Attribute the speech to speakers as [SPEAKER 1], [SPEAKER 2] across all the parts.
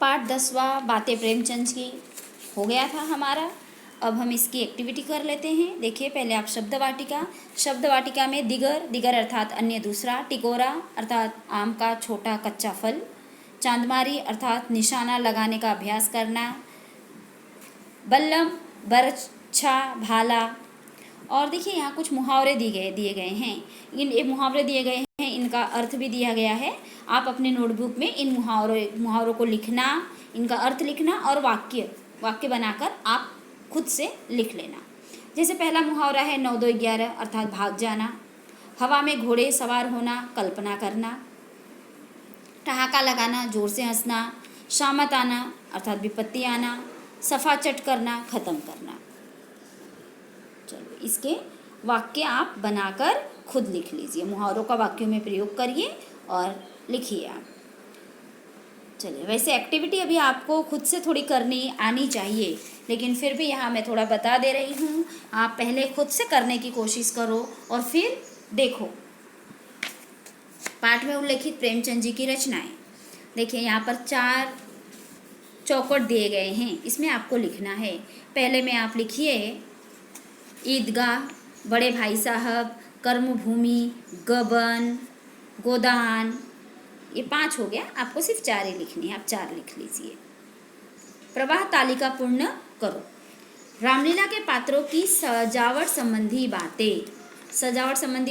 [SPEAKER 1] पाठ 10वां बातें प्रेमचंद की हो गया था हमारा। अब हम इसकी एक्टिविटी कर लेते हैं। देखिए, पहले आप शब्द वाटिका में दिगर अर्थात अन्य दूसरा, टिकोरा अर्थात आम का छोटा कच्चा फल, चांदमारी अर्थात निशाना लगाने का अभ्यास करना, बल्लम बरछा भाला। और देखिए, यहाँ कुछ मुहावरे दिए गए हैं। ये मुहावरे दिए गए हैं, इनका अर्थ भी दिया गया है। आप अपने नोटबुक में इन मुहावरों को लिखना, इनका अर्थ लिखना और वाक्य बनाकर आप खुद से लिख लेना। जैसे पहला मुहावरा है 9 2 11 अर्थात भाग जाना, हवा में घोड़े सवार होना, कल्पना करना, ठहाका लगाना, जोर से हंसना, शामत आना अर्थात विपत्ति आना, सफा चट करना, ख़त्म करना। चलो, इसके वाक्य आप बनाकर खुद लिख लीजिए। मुहावरों का वाक्यों में प्रयोग करिए और लिखिए आप। चलिए, वैसे एक्टिविटी अभी आपको खुद से थोड़ी करनी आनी चाहिए, लेकिन फिर भी यहाँ मैं थोड़ा बता दे रही हूँ। आप पहले खुद से करने की कोशिश करो और फिर देखो। पाठ में उल्लेखित प्रेमचंद जी की रचनाएं। देखिए, यहाँ पर 4 चौकट दिए गए हैं, इसमें आपको लिखना है। पहले में आप लिखिए ईदगाह, बड़े भाई साहब, कर्मभूमि, गबन, गोदान। ये 5 हो गया, आपको सिर्फ 4 ही लिखनी है, आप 4 लिख लीजिए। प्रवाह तालिका पूर्ण करो। रामलीला के पात्रों की सजावट संबंधी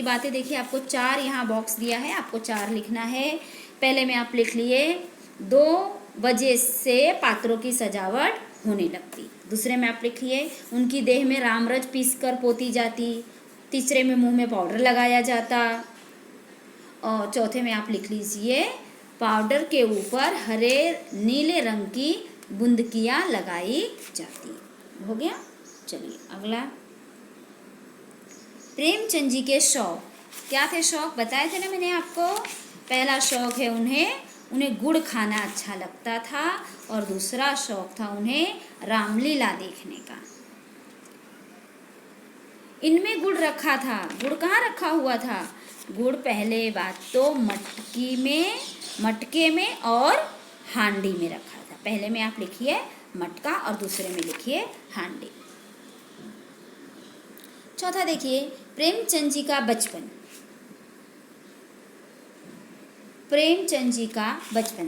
[SPEAKER 1] बातें देखिए, आपको 4 यहाँ बॉक्स दिया है, आपको 4 लिखना है। पहले में आप लिख लिए 2 बजे से पात्रों की सजावट होने लगती। दूसरे में आप लिखिए उनकी देह में रामरज पीसकर पोती जाती। तीसरे में मुंह में पाउडर लगाया जाता। और चौथे में आप लिख लीजिए पाउडर के ऊपर हरे नीले रंग की बूंदकियाँ लगाई जाती। हो गया। चलिए अगला, प्रेमचंद जी के शौक क्या थे? शौक बताए थे ना मैंने आपको। पहला शौक है उन्हें गुड़ खाना अच्छा लगता था, और दूसरा शौक था उन्हें रामलीला देखने का। इनमें गुड़ रखा था। गुड़ कहाँ रखा हुआ था? गुड़ पहले बात तो मटके में और हांडी में रखा था। पहले में आप लिखिए मटका और दूसरे में लिखिए हांडी। चौथा देखिए प्रेमचंद जी का बचपन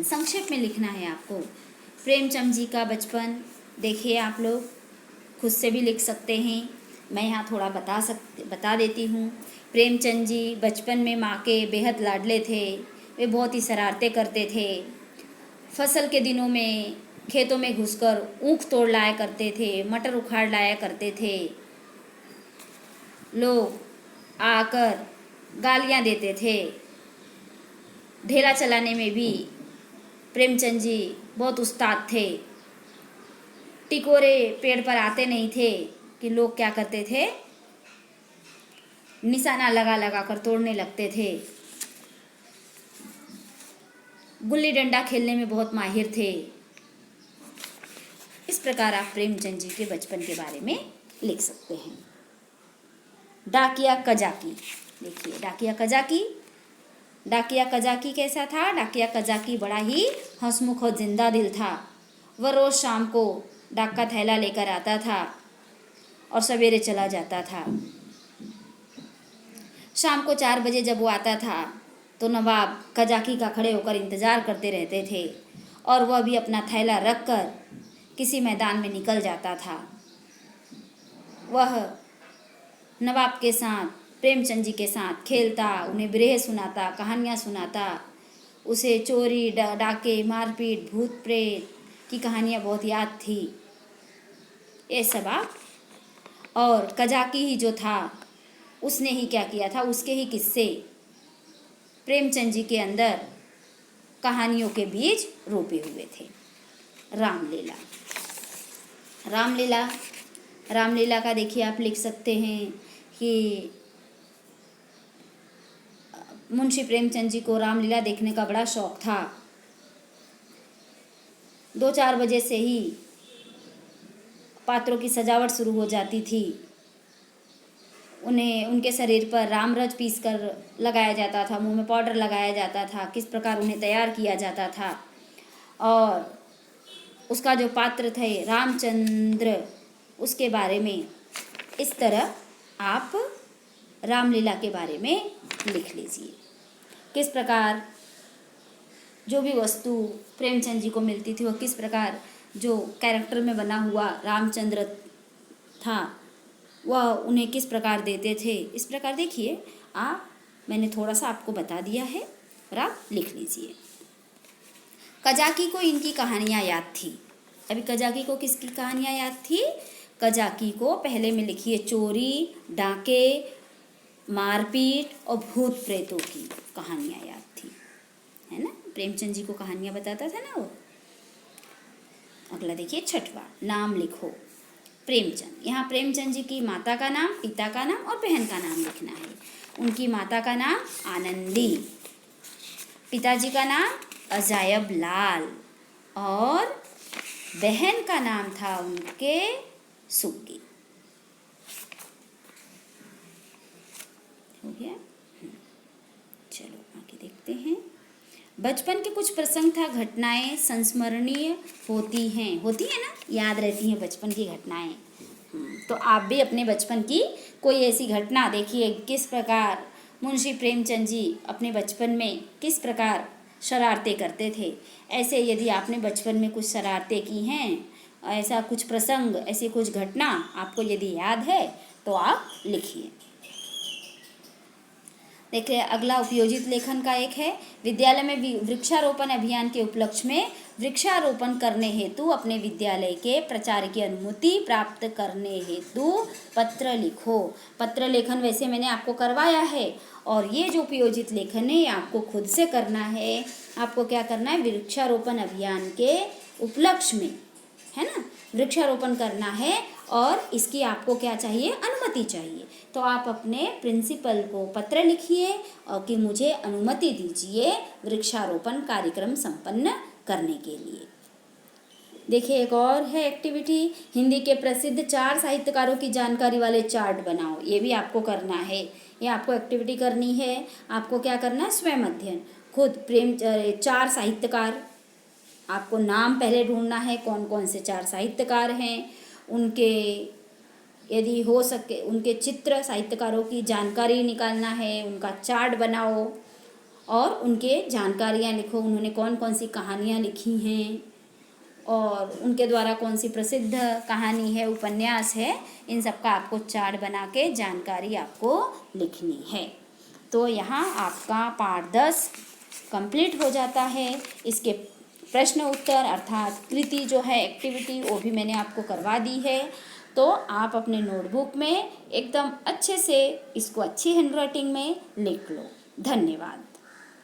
[SPEAKER 1] संक्षेप में लिखना है आपको। प्रेमचंद जी का बचपन देखिए, आप लोग खुद से भी लिख सकते हैं, मैं यहाँ थोड़ा बता देती हूँ। प्रेमचंद जी बचपन में माँ के बेहद लाडले थे। वे बहुत ही शरारतें करते थे। फसल के दिनों में खेतों में घुसकर ऊख तोड़ लाया करते थे, मटर उखाड़ लाया करते थे। लोग आकर गालियाँ देते थे। ढेला चलाने में भी प्रेमचंद जी बहुत उस्ताद थे। टिकोरे पेड़ पर आते नहीं थे कि लोग क्या करते थे, निशाना लगा कर तोड़ने लगते थे। गुल्ली डंडा खेलने में बहुत माहिर थे। इस प्रकार आप प्रेमचंद जी के बचपन के बारे में लिख सकते हैं। डाकिया कजाकी देखिए, डाकिया कजाकी कैसा था? डाकिया कजाकी बड़ा ही हंसमुख और जिंदा दिल था। वह रोज़ शाम को डाक का थैला लेकर आता था और सवेरे चला जाता था। शाम को 4 बजे जब वो आता था तो नवाब कजाकी का खड़े होकर इंतज़ार करते रहते थे, और वह भी अपना थैला रखकर किसी मैदान में निकल जाता था। वह नवाब के साथ, प्रेमचंद जी के साथ खेलता, उन्हें बिरह सुनाता, कहानियाँ सुनाता। उसे चोरी डाके मारपीट भूत प्रेत की कहानियाँ बहुत याद थी। ये सब आप, और कजाकी ही जो था उसने ही क्या किया था, उसके ही किस्से प्रेमचंद जी के अंदर कहानियों के बीज रोपे हुए थे। रामलीला का देखिए आप लिख सकते हैं कि मुंशी प्रेमचंद जी को रामलीला देखने का बड़ा शौक था। 2-4 बजे से ही पात्रों की सजावट शुरू हो जाती थी। उन्हें उनके शरीर पर रामरज पीस कर लगाया जाता था, मुंह में पाउडर लगाया जाता था, किस प्रकार उन्हें तैयार किया जाता था। और उसका जो पात्र थे रामचंद्र, उसके बारे में इस तरह आप रामलीला के बारे में लिख लीजिए। किस प्रकार जो भी वस्तु प्रेमचंद जी को मिलती थी वह किस प्रकार जो कैरेक्टर में बना हुआ रामचंद्र था वह उन्हें किस प्रकार देते थे, इस प्रकार देखिए आप, मैंने थोड़ा सा आपको बता दिया है और आप लिख लीजिए। कजाकी को इनकी कहानियाँ याद थी। अभी कजाकी को किसकी कहानियाँ याद थी? कजाकी को पहले में लिखिए चोरी, डाके, मारपीट और भूत प्रेतों की कहानियाँ याद थी, है ना। प्रेमचंद जी को कहानियाँ बताता था ना वो। अगला देखिए छठवां, नाम लिखो। प्रेमचंद, यहाँ प्रेमचंद जी की माता का नाम, पिता का नाम और बहन का नाम लिखना है। उनकी माता का नाम आनंदी, पिताजी का नाम अजायब लाल और बहन का नाम था उनके सुक्की। हो गया? चलो आगे देखते हैं। बचपन के कुछ प्रसंग था, घटनाएं संस्मरणीय होती है ना, याद रहती हैं बचपन की घटनाएं। तो आप भी अपने बचपन की कोई ऐसी घटना देखिए, किस प्रकार मुंशी प्रेमचंद जी अपने बचपन में किस प्रकार शरारतें करते थे। ऐसे यदि आपने बचपन में कुछ शरारतें की हैं, ऐसा कुछ प्रसंग, ऐसी कुछ घटना आपको यदि याद है तो आप लिखिए। देखिए अगला उपयोजित लेखन का एक है, विद्यालय में वृक्षारोपण अभियान के उपलक्ष्य में वृक्षारोपण करने हेतु अपने विद्यालय के प्रचार की अनुमति प्राप्त करने हेतु पत्र लिखो। पत्र लेखन वैसे मैंने आपको करवाया है और ये जो उपयोजित लेखन है ये आपको खुद से करना है। आपको क्या करना है? वृक्षारोपण अभियान के उपलक्ष्य में, है ना, वृक्षारोपण करना है और इसकी आपको क्या चाहिए? अनुमति चाहिए। तो आप अपने प्रिंसिपल को पत्र लिखिए और कि मुझे अनुमति दीजिए वृक्षारोपण कार्यक्रम संपन्न करने के लिए। देखिए एक और है एक्टिविटी, हिंदी के प्रसिद्ध 4 साहित्यकारों की जानकारी वाले चार्ट बनाओ। ये भी आपको करना है, ये आपको एक्टिविटी करनी है। आपको क्या करना है? स्वयं अध्ययन, खुद 4 साहित्यकार, आपको नाम पहले ढूंढना है कौन कौन से 4 साहित्यकार हैं, उनके यदि हो सके उनके चित्र, साहित्यकारों की जानकारी निकालना है, उनका चार्ट बनाओ और उनके जानकारियाँ लिखो, उन्होंने कौन कौन सी कहानियाँ लिखी हैं और उनके द्वारा कौन सी प्रसिद्ध कहानी है, उपन्यास है, इन सब का आपको चार्ट बना के जानकारी आपको लिखनी है। तो यहाँ आपका पाठ 10 कंप्लीट हो जाता है। इसके प्रश्न उत्तर अर्थात कृति जो है एक्टिविटी वो भी मैंने आपको करवा दी है। तो आप अपने नोटबुक में एकदम अच्छे से इसको अच्छी हैंडराइटिंग में लिख लो। धन्यवाद।